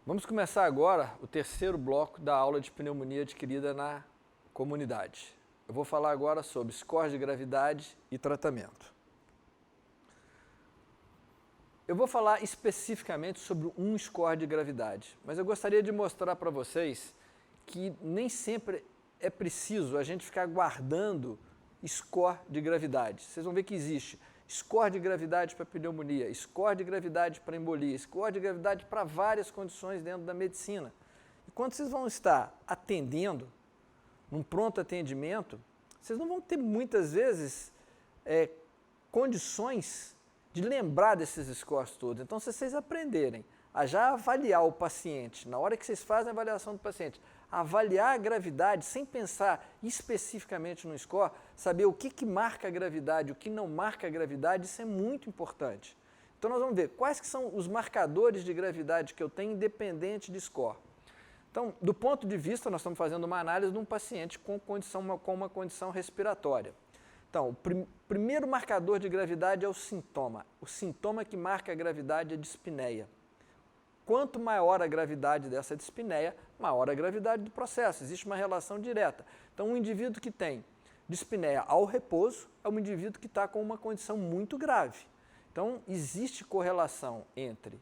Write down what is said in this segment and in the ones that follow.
Vamos começar agora o terceiro bloco da aula de pneumonia adquirida na comunidade. Eu vou falar agora sobre score de gravidade e tratamento. Eu vou falar especificamente sobre um score de gravidade, mas eu gostaria de mostrar para vocês que nem sempre é preciso a gente ficar guardando score de gravidade. Vocês vão ver que existe score de gravidade para pneumonia, score de gravidade para embolia, score de gravidade para várias condições dentro da medicina. E quando vocês vão estar atendendo, num pronto atendimento, vocês não vão ter muitas vezes condições de lembrar desses scores todos. Então, se vocês aprenderem a já avaliar o paciente, na hora que vocês fazem a avaliação do paciente, avaliar a gravidade sem pensar especificamente no score, saber o que marca a gravidade, o que não marca a gravidade, isso é muito importante. Então nós vamos ver quais que são os marcadores de gravidade que eu tenho independente de score. Então, do ponto de vista, nós estamos fazendo uma análise de um paciente com uma condição respiratória. Então, o primeiro marcador de gravidade é o sintoma. O sintoma que marca a gravidade é a dispneia. Quanto maior a gravidade dessa dispneia, maior a gravidade do processo. Existe uma relação direta. Então, um indivíduo que tem dispneia ao repouso é um indivíduo que está com uma condição muito grave. Então, existe correlação entre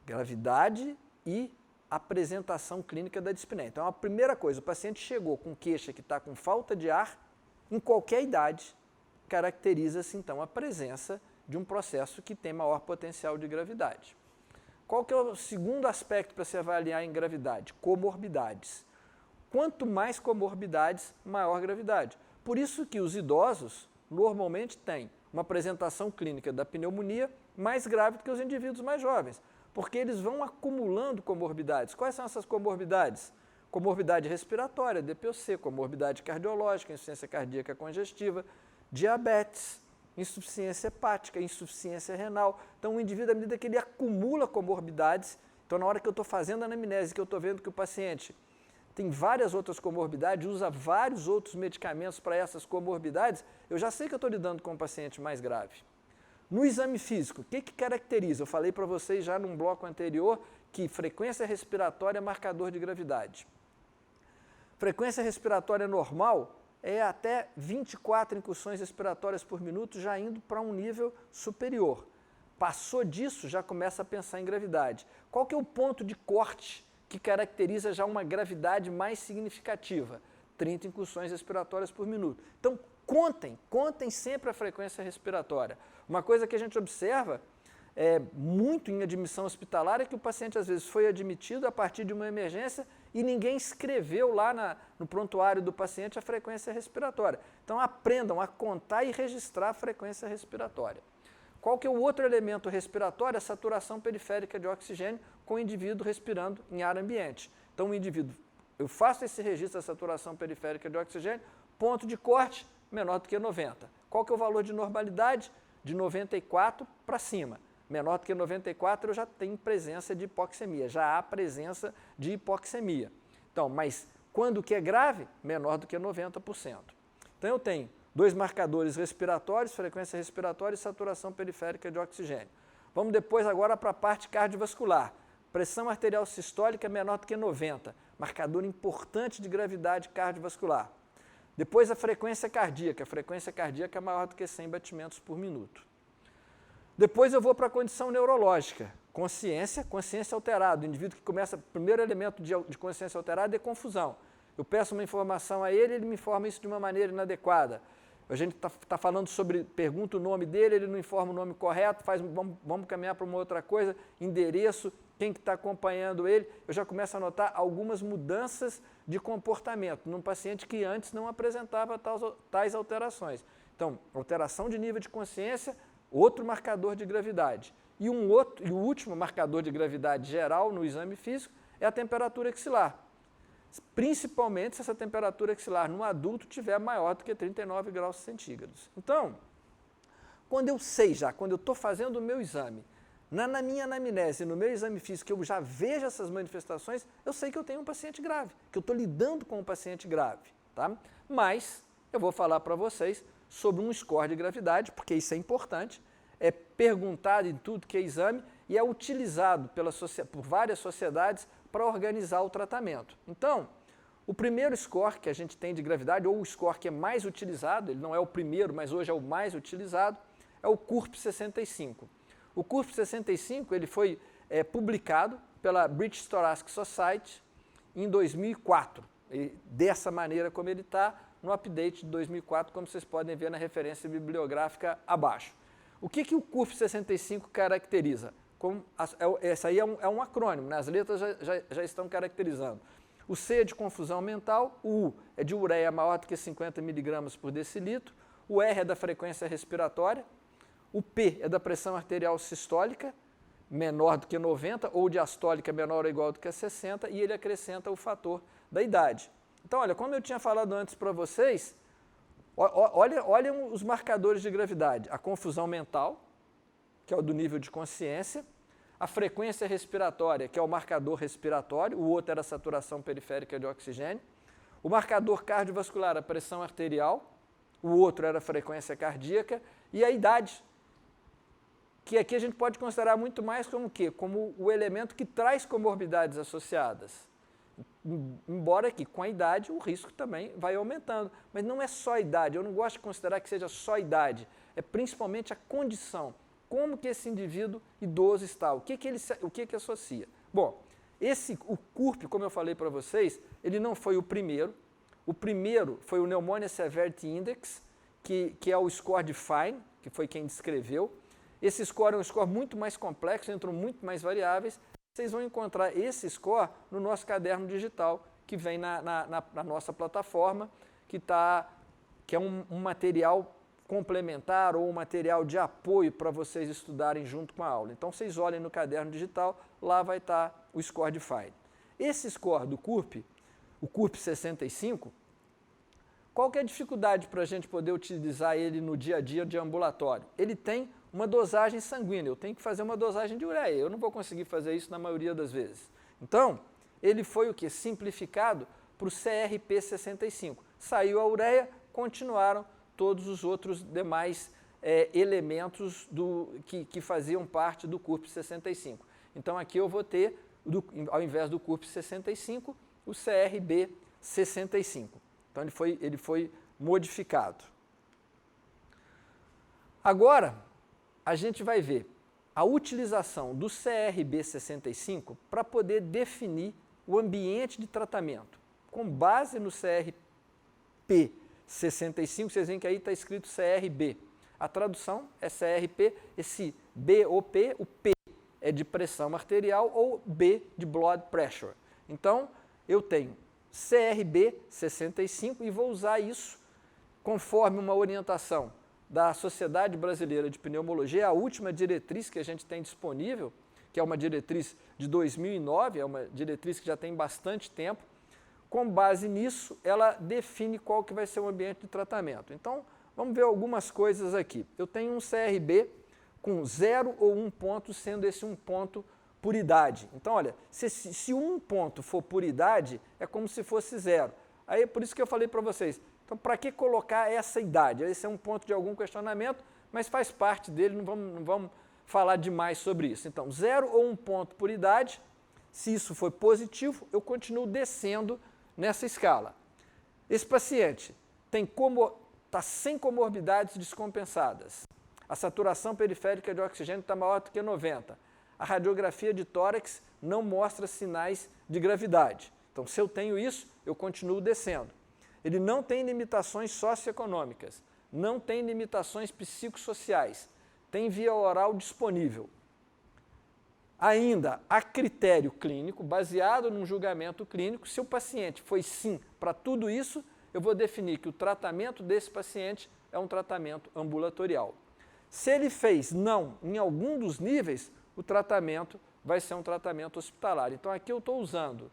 gravidade e apresentação clínica da dispneia. Então, a primeira coisa, o paciente chegou com queixa que está com falta de ar, em qualquer idade, caracteriza-se, então, a presença de um processo que tem maior potencial de gravidade. Qual que é o segundo aspecto para se avaliar em gravidade? Comorbidades. Quanto mais comorbidades, maior gravidade. Por isso que os idosos normalmente têm uma apresentação clínica da pneumonia mais grave do que os indivíduos mais jovens, porque eles vão acumulando comorbidades. Quais são essas comorbidades? Comorbidade respiratória, DPOC, comorbidade cardiológica, insuficiência cardíaca congestiva, diabetes, insuficiência hepática, insuficiência renal. Então, o indivíduo, à medida que ele acumula comorbidades, então, na hora que eu estou fazendo a anamnese, que eu estou vendo que o paciente tem várias outras comorbidades, usa vários outros medicamentos para essas comorbidades, eu já sei que eu estou lidando com um paciente mais grave. No exame físico, o que caracteriza? Eu falei para vocês já num bloco anterior que frequência respiratória é marcador de gravidade. Frequência respiratória normal é até 24 incursões respiratórias por minuto, já indo para um nível superior. Passou disso, já começa a pensar em gravidade. Qual que é o ponto de corte que caracteriza já uma gravidade mais significativa? 30 incursões respiratórias por minuto. Então, contem sempre a frequência respiratória. Uma coisa que a gente observa muito em admissão hospitalar é que o paciente às vezes foi admitido a partir de uma emergência e ninguém escreveu lá no prontuário do paciente a frequência respiratória. Então aprendam a contar e registrar a frequência respiratória. Qual que é o outro elemento respiratório? A saturação periférica de oxigênio com o indivíduo respirando em ar ambiente. Então o indivíduo, eu faço esse registro da saturação periférica de oxigênio, ponto de corte menor do que 90. Qual que é o valor de normalidade? De 94 para cima. Menor do que 94, eu já tenho presença de hipoxemia, já há presença de hipoxemia. Então, mas quando que é grave? Menor do que 90%. Então, eu tenho dois marcadores respiratórios, frequência respiratória e saturação periférica de oxigênio. Vamos depois agora para a parte cardiovascular. Pressão arterial sistólica menor do que 90, marcador importante de gravidade cardiovascular. Depois a frequência cardíaca é maior do que 100 batimentos por minuto. Depois eu vou para a condição neurológica, consciência alterada. O indivíduo que começa, o primeiro elemento de consciência alterada é confusão. Eu peço uma informação a ele, ele me informa isso de uma maneira inadequada. A gente está falando sobre, pergunta o nome dele, ele não informa o nome correto, vamos caminhar para uma outra coisa, endereço, quem que está acompanhando ele. Eu já começo a notar algumas mudanças de comportamento num paciente que antes não apresentava tais alterações. Então, alteração de nível de consciência, outro marcador de gravidade. E o último marcador de gravidade geral no exame físico é a temperatura axilar. Principalmente se essa temperatura axilar no adulto tiver maior do que 39 graus centígrados. Então, quando eu sei já, quando eu estou fazendo o meu exame, na minha anamnese, no meu exame físico, eu já vejo essas manifestações, eu sei que eu tenho um paciente grave, que eu estou lidando com um paciente grave. Tá? Mas eu vou falar para vocês sobre um score de gravidade, porque isso é importante, é perguntado em tudo que é exame, e é utilizado por várias sociedades para organizar o tratamento. Então, o primeiro score que a gente tem de gravidade, ou o score que é mais utilizado, ele não é o primeiro, mas hoje é o mais utilizado, é o CURP-65. O CURP-65 ele foi publicado pela British Thoracic Society em 2004, dessa maneira como ele está, no update de 2004, como vocês podem ver na referência bibliográfica abaixo. O que o CURP-65 caracteriza? Essa aí é um acrônimo, né? As letras já estão caracterizando. O C é de confusão mental, o U é de ureia maior do que 50 mg por decilitro, o R é da frequência respiratória, o P é da pressão arterial sistólica, menor do que 90, ou diastólica menor ou igual do que 60, e ele acrescenta o fator da idade. Então, olha, como eu tinha falado antes para vocês, olhem os marcadores de gravidade. A confusão mental, que é o do nível de consciência, a frequência respiratória, que é o marcador respiratório, o outro era a saturação periférica de oxigênio, o marcador cardiovascular, a pressão arterial, o outro era a frequência cardíaca, e a idade, que aqui a gente pode considerar muito mais como o quê? Como o elemento que traz comorbidades associadas. Embora que com a idade o risco também vai aumentando, mas não é só a idade, eu não gosto de considerar que seja só a idade, é principalmente a condição, como que esse indivíduo idoso está, o que associa. Bom, o CURP, como eu falei para vocês, ele não foi o primeiro foi o Pneumonia Severity Index, que é o score de Fine, que foi quem descreveu. Esse score é um score muito mais complexo, entram muito mais variáveis. Vocês vão encontrar esse score no nosso caderno digital, que vem na nossa plataforma, que é um material complementar ou um material de apoio para vocês estudarem junto com a aula. Então, vocês olhem no caderno digital, lá vai estar o score de Fine. Esse score do CURP, o CURP-65, qual que é a dificuldade para a gente poder utilizar ele no dia a dia de ambulatório? Ele tem uma dosagem sanguínea, eu tenho que fazer uma dosagem de ureia, eu não vou conseguir fazer isso na maioria das vezes. Então, ele foi o que? Simplificado para o CRP-65. Saiu a ureia, continuaram todos os outros demais elementos que faziam parte do CURP-65. Então, aqui eu vou ter, ao invés do CURP-65, o CRB-65. Então, ele foi modificado. Agora, a gente vai ver a utilização do CRB-65 para poder definir o ambiente de tratamento. Com base no CRP-65, vocês veem que aí está escrito CRB. A tradução é CRP, esse BOP, o P é de pressão arterial ou B de blood pressure. Então, eu tenho CRB-65 e vou usar isso conforme uma orientação da Sociedade Brasileira de Pneumologia, a última diretriz que a gente tem disponível, que é uma diretriz de 2009, é uma diretriz que já tem bastante tempo. Com base nisso, ela define qual que vai ser o ambiente de tratamento. Então, vamos ver algumas coisas aqui. Eu tenho um CRB com 0 ou 1 ponto, sendo esse 1 ponto por idade. Então, olha, se 1 ponto for por idade, é como se fosse 0. Aí é por isso que eu falei para vocês, então, para que colocar essa idade? Esse é um ponto de algum questionamento, mas faz parte dele, não vamos falar demais sobre isso. Então, 0 ou 1 ponto por idade, se isso for positivo, eu continuo descendo nessa escala. Esse paciente está sem comorbidades descompensadas. A saturação periférica de oxigênio está maior do que 90. A radiografia de tórax não mostra sinais de gravidade. Então, se eu tenho isso, eu continuo descendo. Ele não tem limitações socioeconômicas, não tem limitações psicossociais, tem via oral disponível. Ainda, a critério clínico, baseado num julgamento clínico, se o paciente foi sim para tudo isso, eu vou definir que o tratamento desse paciente é um tratamento ambulatorial. Se ele fez não em algum dos níveis, o tratamento vai ser um tratamento hospitalar. Então, aqui eu estou usando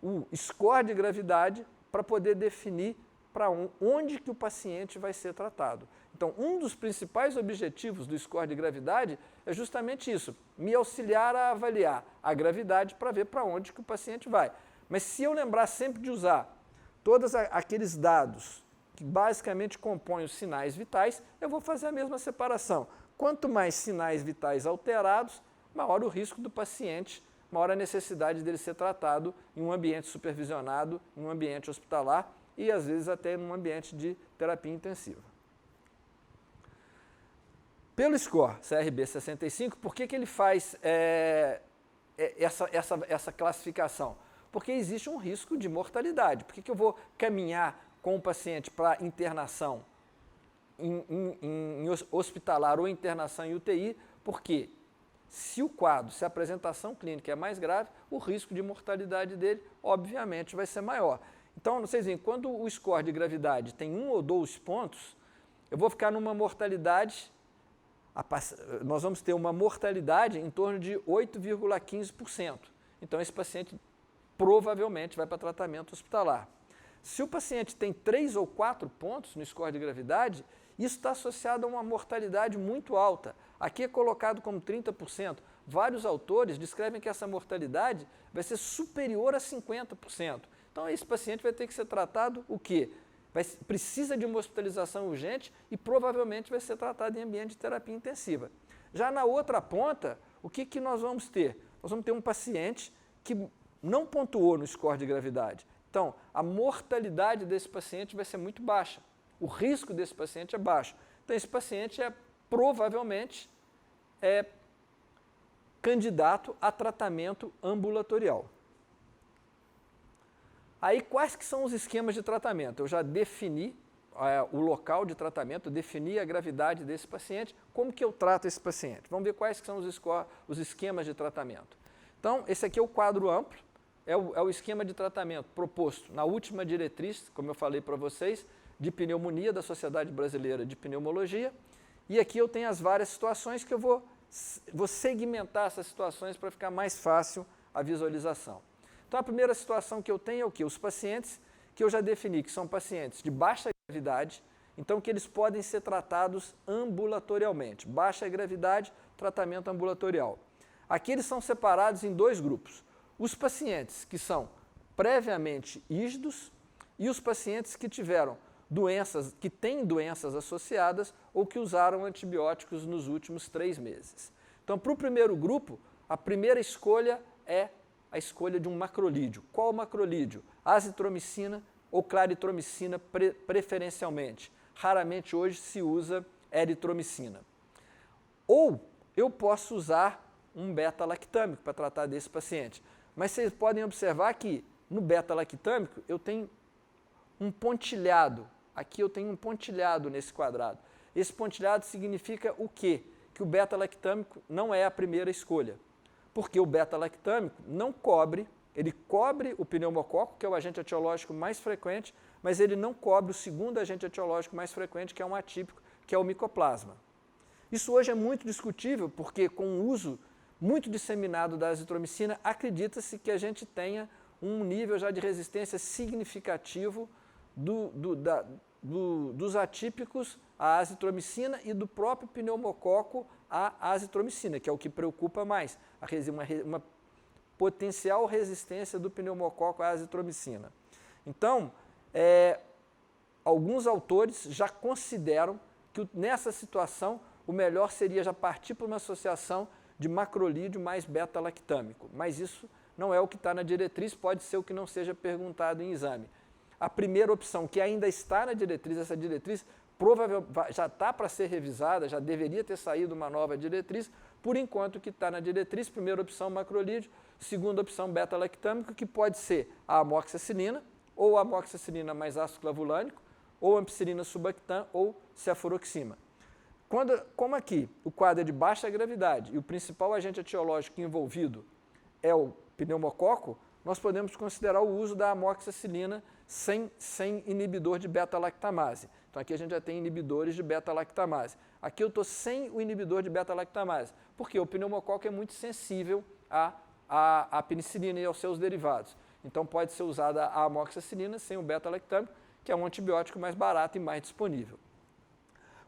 o score de gravidade para poder definir para onde que o paciente vai ser tratado. Então, um dos principais objetivos do score de gravidade é justamente isso, me auxiliar a avaliar a gravidade para ver para onde que o paciente vai. Mas se eu lembrar sempre de usar todos aqueles dados que basicamente compõem os sinais vitais, eu vou fazer a mesma separação. Quanto mais sinais vitais alterados, maior o risco do paciente, maior a necessidade dele ser tratado em um ambiente supervisionado, em um ambiente hospitalar e às vezes até em um ambiente de terapia intensiva. Pelo score CRB65, por que ele faz essa classificação? Porque existe um risco de mortalidade. Por que eu vou caminhar com o paciente para internação em hospitalar ou internação em UTI? Porque se o quadro, se a apresentação clínica é mais grave, o risco de mortalidade dele, obviamente, vai ser maior. Então, vocês veem, quando o score de gravidade tem 1 ou 2 pontos, eu vou ficar numa mortalidade, nós vamos ter uma mortalidade em torno de 8,15%. Então, esse paciente provavelmente vai para tratamento hospitalar. Se o paciente tem 3 ou 4 pontos no score de gravidade, isso está associado a uma mortalidade muito alta. Aqui é colocado como 30%. Vários autores descrevem que essa mortalidade vai ser superior a 50%. Então, esse paciente vai ter que ser tratado o quê? Precisa de uma hospitalização urgente e provavelmente vai ser tratado em ambiente de terapia intensiva. Já na outra ponta, o que nós vamos ter? Nós vamos ter um paciente que não pontuou no score de gravidade. Então, a mortalidade desse paciente vai ser muito baixa. O risco desse paciente é baixo. Então, esse paciente provavelmente é candidato a tratamento ambulatorial. Aí, quais que são os esquemas de tratamento? Eu já defini o local de tratamento, defini a gravidade desse paciente, como que eu trato esse paciente? Vamos ver quais que são os esquemas de tratamento. Então, esse aqui é o quadro amplo, é o esquema de tratamento proposto na última diretriz, como eu falei para vocês, de pneumonia da Sociedade Brasileira de Pneumologia. E aqui eu tenho as várias situações que eu vou segmentar essas situações para ficar mais fácil a visualização. Então, a primeira situação que eu tenho é o quê? Os pacientes que eu já defini, que são pacientes de baixa gravidade, então que eles podem ser tratados ambulatorialmente. Baixa gravidade, tratamento ambulatorial. Aqui eles são separados em 2 grupos. Os pacientes que são previamente ígidos e os pacientes que tiveram doenças, que têm doenças associadas ou que usaram antibióticos nos últimos 3 meses. Então, para o primeiro grupo, a primeira escolha é a escolha de um macrolídeo. Qual macrolídeo? Azitromicina ou claritromicina preferencialmente. Raramente hoje se usa eritromicina. Ou eu posso usar um beta-lactâmico para tratar desse paciente. Mas vocês podem observar que no beta-lactâmico eu tenho um pontilhado. Aqui eu tenho um pontilhado nesse quadrado. Esse pontilhado significa o quê? Que o beta-lactâmico não é a primeira escolha. Porque o beta-lactâmico não cobre, ele cobre o pneumococo, que é o agente etiológico mais frequente, mas ele não cobre o segundo agente etiológico mais frequente, que é um atípico, que é o micoplasma. Isso hoje é muito discutível, porque com o uso muito disseminado da azitromicina, acredita-se que a gente tenha um nível já de resistência significativo dos atípicos à azitromicina e do próprio pneumococo à azitromicina, que é o que preocupa mais, uma potencial resistência do pneumococo à azitromicina. Então, alguns autores já consideram que nessa situação o melhor seria já partir para uma associação de macrolídeo mais beta-lactâmico, mas isso não é o que está na diretriz, pode ser o que não seja perguntado em exame. A primeira opção, que ainda está na diretriz, essa diretriz provavelmente já está para ser revisada, já deveria ter saído uma nova diretriz, por enquanto que está na diretriz, primeira opção macrolídeo, segunda opção beta-lactâmico, que pode ser a amoxicilina, ou a amoxicilina mais ácido clavulânico, ou ampicilina subactam, ou cefuroxima. Como aqui o quadro é de baixa gravidade e o principal agente etiológico envolvido é o pneumococo, nós podemos considerar o uso da amoxicilina sem inibidor de beta-lactamase. Então, aqui a gente já tem inibidores de beta-lactamase. Aqui eu estou sem o inibidor de beta-lactamase, porque o pneumococo é muito sensível à penicilina e aos seus derivados. Então, pode ser usada a amoxicilina sem o beta-lactâmico, que é um antibiótico mais barato e mais disponível.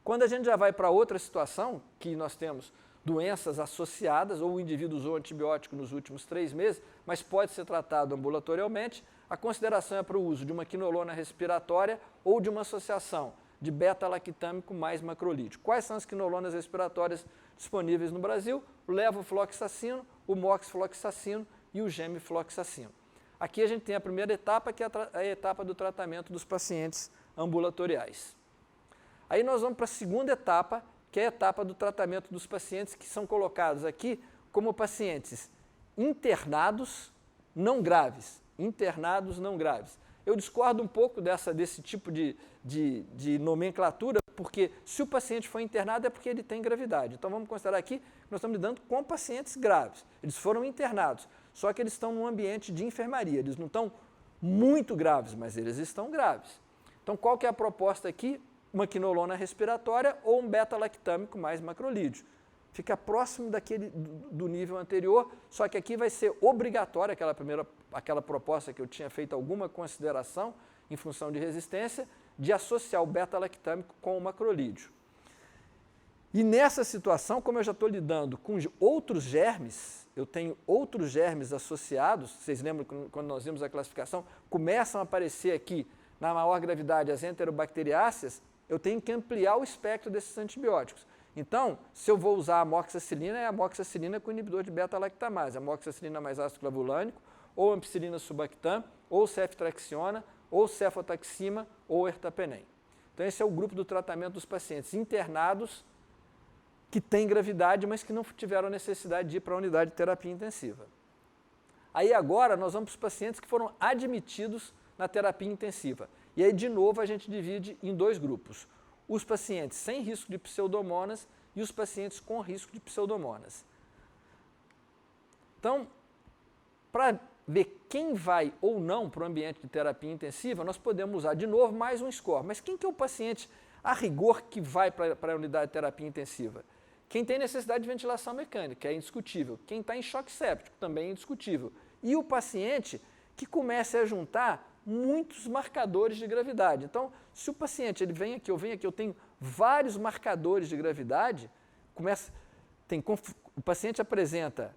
Quando a gente já vai para outra situação, que nós temos doenças associadas, ou o indivíduo usou antibiótico nos últimos 3 meses, mas pode ser tratado ambulatorialmente, a consideração é para o uso de uma quinolona respiratória ou de uma associação de beta-lactâmico mais macrolídeo. Quais são as quinolonas respiratórias disponíveis no Brasil? O levofloxacino, o moxifloxacino e o gemifloxacino. Aqui a gente tem a primeira etapa, que é a etapa do tratamento dos pacientes ambulatoriais. Aí nós vamos para a segunda etapa, que é a etapa do tratamento dos pacientes que são colocados aqui como pacientes internados não graves. Internados não graves. Eu discordo um pouco desse tipo de nomenclatura, porque se o paciente for internado é porque ele tem gravidade. Então vamos considerar aqui que nós estamos lidando com pacientes graves. Eles foram internados, só que eles estão num ambiente de enfermaria. Eles não estão muito graves, mas eles estão graves. Então qual que é a proposta aqui? Uma quinolona respiratória ou um beta-lactâmico mais macrolídeo. Fica próximo do nível anterior, só que aqui vai ser obrigatória aquela proposta que eu tinha feito alguma consideração em função de resistência, de associar o beta-lactâmico com o macrolídeo. E nessa situação, como eu já estou lidando com outros germes, eu tenho outros germes associados, vocês lembram quando nós vimos a classificação, começam a aparecer aqui na maior gravidade as enterobacteriáceas, eu tenho que ampliar o espectro desses antibióticos. Então, se eu vou usar a amoxicilina, é a amoxicilina com inibidor de beta-lactamase, a amoxicilina mais ácido clavulânico, ou ampicilina subactam, ou ceftriaxona, ou cefotaxima, ou ertapenem. Então, esse é o grupo do tratamento dos pacientes internados que têm gravidade, mas que não tiveram necessidade de ir para a unidade de terapia intensiva. Aí agora nós vamos para os pacientes que foram admitidos na terapia intensiva. E aí, de novo, a gente divide em dois grupos. Os pacientes sem risco de pseudomonas e os pacientes com risco de pseudomonas. Então, para ver quem vai ou não para o ambiente de terapia intensiva, nós podemos usar de novo mais um score. Mas quem que é o paciente, a rigor, que vai para a unidade de terapia intensiva? Quem tem necessidade de ventilação mecânica, é indiscutível. Quem está em choque séptico, também é indiscutível. E o paciente que começa a juntar muitos marcadores de gravidade. Então, se o paciente vem aqui, eu tenho vários marcadores de gravidade, o paciente apresenta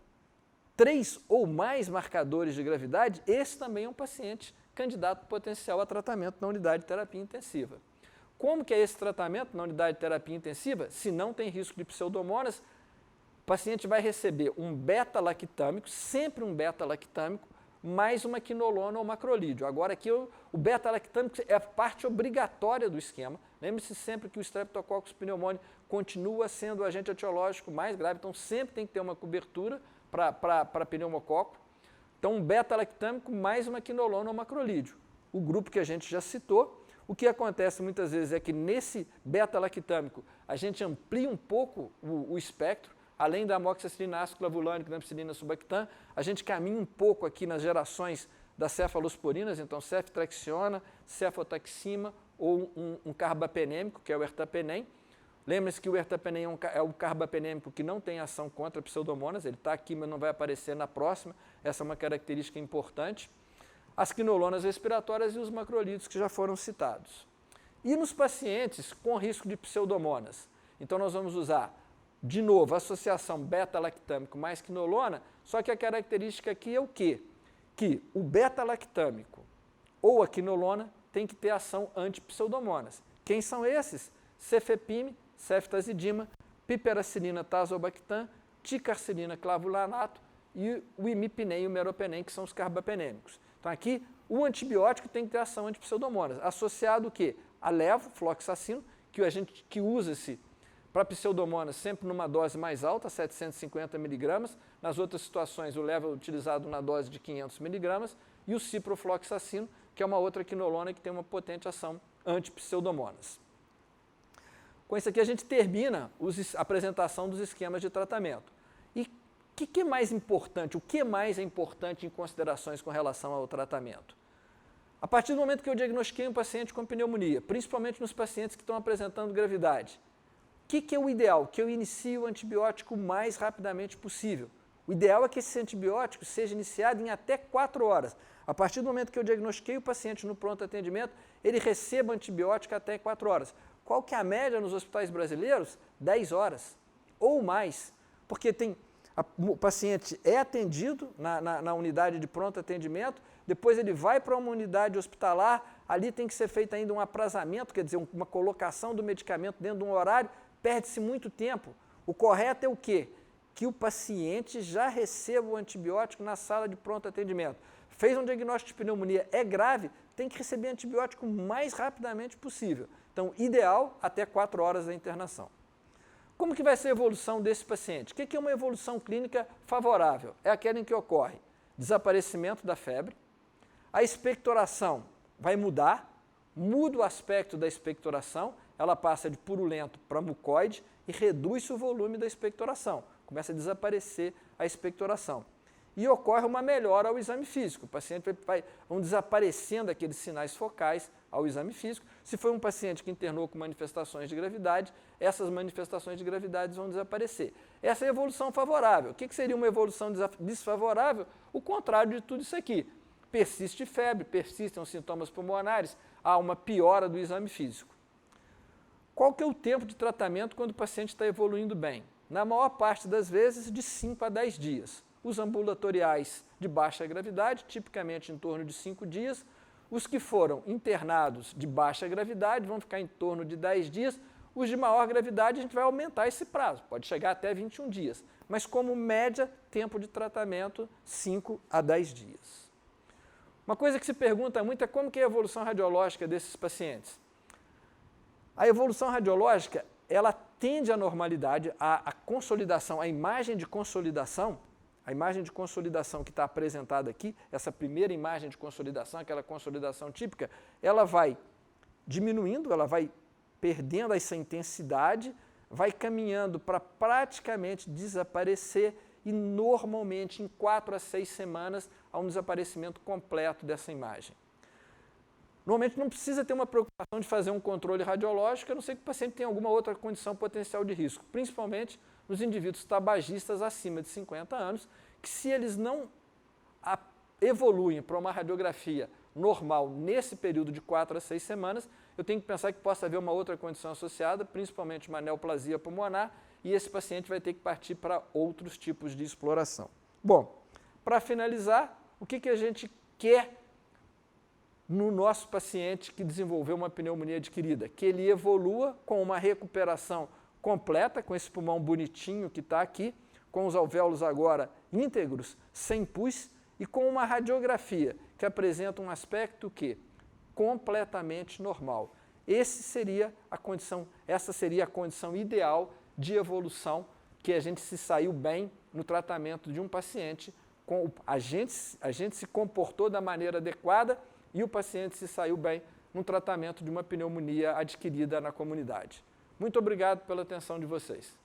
3 ou mais marcadores de gravidade, esse também é um paciente candidato potencial a tratamento na unidade de terapia intensiva. Como que é esse tratamento na unidade de terapia intensiva? Se não tem risco de pseudomonas, o paciente vai receber um beta-lactâmico, sempre um beta-lactâmico, mais uma quinolona ou macrolídeo. Agora aqui o beta-lactâmico é a parte obrigatória do esquema. Lembre-se sempre que o Streptococcus pneumoniae continua sendo o agente etiológico mais grave, então sempre tem que ter uma cobertura para pneumococo. Então um beta-lactâmico mais uma quinolona ou macrolídeo. O grupo que a gente já citou, o que acontece muitas vezes é que nesse beta-lactâmico a gente amplia um pouco o espectro. Além da amoxicilina ácido clavulânico e da ampicilina subactam, a gente caminha um pouco aqui nas gerações das cefalosporinas, então ceftriaxona, cefotaxima ou um carbapenêmico, que é o ertapenem. Lembre-se que o ertapenem é o carbapenêmico que não tem ação contra pseudomonas, ele está aqui, mas não vai aparecer na próxima, essa é uma característica importante. As quinolonas respiratórias e os macrolídeos que já foram citados. E nos pacientes com risco de pseudomonas? Então nós vamos usar de novo, a associação beta-lactâmico mais quinolona, só que a característica aqui é o quê? Que o beta-lactâmico ou a quinolona tem que ter ação anti-pseudomonas. Quem são esses? Cefepime, ceftazidima, piperacilina tazobactam, ticarcilina clavulanato e o imipenem e o meropenem, que são os carbapenêmicos. Então aqui, o antibiótico tem que ter ação anti-pseudomonas, associado o quê? A levofloxacino, que usa-se para pseudomonas sempre numa dose mais alta, 750 mg, nas outras situações o levo é utilizado na dose de 500 mg, e o ciprofloxacino, que é uma outra quinolona que tem uma potente ação anti-pseudomonas. Com isso aqui a gente termina a apresentação dos esquemas de tratamento. E o que é mais importante? O que mais é importante em considerações com relação ao tratamento? A partir do momento que eu diagnostiquei um paciente com pneumonia, principalmente nos pacientes que estão apresentando gravidade, o que é o ideal? Que eu inicie o antibiótico o mais rapidamente possível. O ideal é que esse antibiótico seja iniciado em até 4 horas. A partir do momento que eu diagnostiquei o paciente no pronto atendimento, ele receba antibiótico até 4 horas. Qual que é a média nos hospitais brasileiros? 10 horas ou mais. Porque o paciente é atendido na unidade de pronto atendimento, depois ele vai para uma unidade hospitalar, ali tem que ser feito ainda um aprazamento, quer dizer, uma colocação do medicamento dentro de um horário, perde-se muito tempo. O correto é o quê? Que o paciente já receba o antibiótico na sala de pronto atendimento. Fez um diagnóstico de pneumonia, é grave, tem que receber antibiótico o mais rapidamente possível. Então, ideal, até 4 horas da internação. Como que vai ser a evolução desse paciente? O que é uma evolução clínica favorável? É aquela em que ocorre desaparecimento da febre, a expectoração vai mudar, muda o aspecto da expectoração, ela passa de purulento para mucoide e reduz o volume da expectoração, começa a desaparecer a expectoração. E ocorre uma melhora ao exame físico, o paciente vão desaparecendo aqueles sinais focais ao exame físico. Se foi um paciente que internou com manifestações de gravidade, essas manifestações de gravidade vão desaparecer. Essa é a evolução favorável. O que seria uma evolução desfavorável? O contrário de tudo isso aqui. Persiste febre, persistem os sintomas pulmonares, há uma piora do exame físico. Qual que é o tempo de tratamento quando o paciente está evoluindo bem? Na maior parte das vezes, de 5 a 10 dias. Os ambulatoriais de baixa gravidade, tipicamente em torno de 5 dias. Os que foram internados de baixa gravidade vão ficar em torno de 10 dias. Os de maior gravidade, a gente vai aumentar esse prazo, pode chegar até 21 dias. Mas como média, tempo de tratamento, 5 a 10 dias. Uma coisa que se pergunta muito é como que é a evolução radiológica desses pacientes. A evolução radiológica, ela tende à normalidade, à consolidação, à imagem de consolidação. A imagem de consolidação que está apresentada aqui, essa primeira imagem de consolidação, aquela consolidação típica, ela vai diminuindo, ela vai perdendo essa intensidade, vai caminhando para praticamente desaparecer e normalmente em 4 a 6 semanas há um desaparecimento completo dessa imagem. Normalmente não precisa ter uma preocupação de fazer um controle radiológico, a não ser que o paciente tenha alguma outra condição potencial de risco, principalmente nos indivíduos tabagistas acima de 50 anos, que se eles não evoluem para uma radiografia normal nesse período de 4 a 6 semanas, eu tenho que pensar que possa haver uma outra condição associada, principalmente uma neoplasia pulmonar, e esse paciente vai ter que partir para outros tipos de exploração. Bom, para finalizar, o que a gente quer no nosso paciente que desenvolveu uma pneumonia adquirida? Que ele evolua com uma recuperação completa, com esse pulmão bonitinho que está aqui, com os alvéolos agora íntegros, sem pus, e com uma radiografia que apresenta um aspecto que completamente normal. Essa seria a condição ideal de evolução, que a gente se saiu bem no tratamento de um paciente, a gente se comportou da maneira adequada e o paciente se saiu bem no tratamento de uma pneumonia adquirida na comunidade. Muito obrigado pela atenção de vocês.